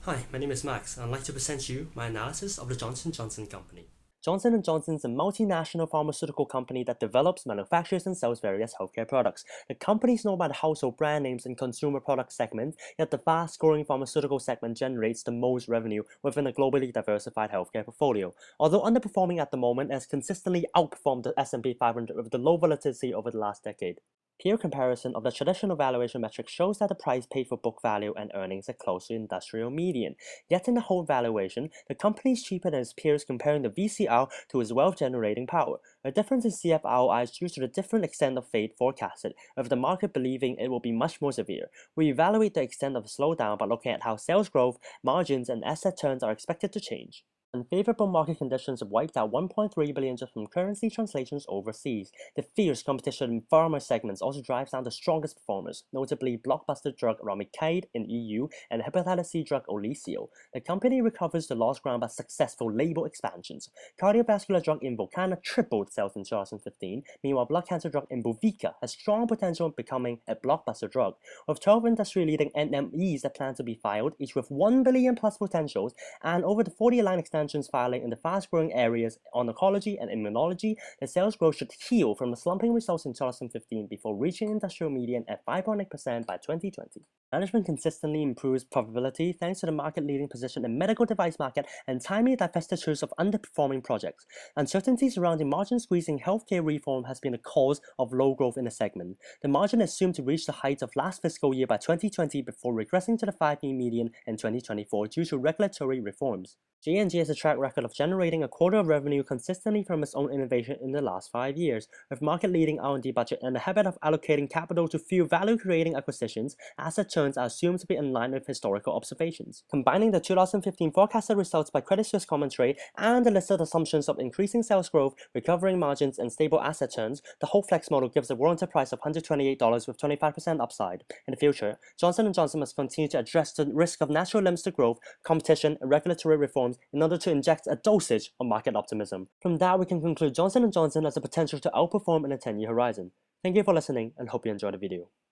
Hi, my name is Max, and I'd like to present you my analysis of the Johnson & Johnson company. Johnson & Johnson is a multinational pharmaceutical company that develops, manufactures, and sells various healthcare products. The company is known by the household brand names and consumer product segment, yet the fast-growing pharmaceutical segment generates the most revenue within a globally diversified healthcare portfolio. Although underperforming at the moment, it has consistently outperformed the S&P 500 with the low volatility over the last decade. Peer comparison of the traditional valuation metric shows that the price paid for book value and earnings are close to industrial median. Yet in the whole valuation, the company is cheaper than its peers comparing the VCR to its wealth-generating power. A difference in CFROI is due to the different extent of fate forecasted, with the market believing it will be much more severe. We evaluate the extent of a slowdown by looking at how sales growth, margins, and asset turns are expected to change. Unfavorable market conditions have wiped out 1.3 billion just from currency translations overseas. The fierce competition in pharma segments also drives down the strongest performers, notably blockbuster drug Remicade in EU and hepatitis C drug Olysio. The company recovers the lost ground by successful label expansions. Cardiovascular drug Invokana tripled sales in 2015, meanwhile blood cancer drug Imbruvica has strong potential in becoming a blockbuster drug. With 12 industry-leading NMEs that plan to be filed, each with 1 billion plus potentials, and over the 40 line extensions filing in the fast-growing areas oncology and immunology, the sales growth should heal from the slumping results in 2015 before reaching industrial median at 5.8% by 2020. Management consistently improves profitability thanks to the market-leading position in medical device market and timely divestitures of underperforming projects. Uncertainty surrounding margin squeezing healthcare reform has been the cause of low growth in the segment. The margin is assumed to reach the heights of last fiscal year by 2020 before regressing to the 5-year median in 2024 due to regulatory reforms. J&J has a track record of generating a quarter of revenue consistently from its own innovation in the last 5 years. With market-leading R&D budget and a habit of allocating capital to few value-creating acquisitions, asset turns are assumed to be in line with historical observations. Combining the 2015 forecasted results by Credit Suisse commentary and the listed assumptions of increasing sales growth, recovering margins, and stable asset turns, the whole flex model gives a warranted price of $128 with 25% upside. In the future, Johnson & Johnson must continue to address the risk of natural limits to growth, competition, and regulatory reforms in order to inject a dosage of market optimism. From that, we can conclude Johnson & Johnson has the potential to outperform in a 10-year horizon. Thank you for listening and hope you enjoyed the video.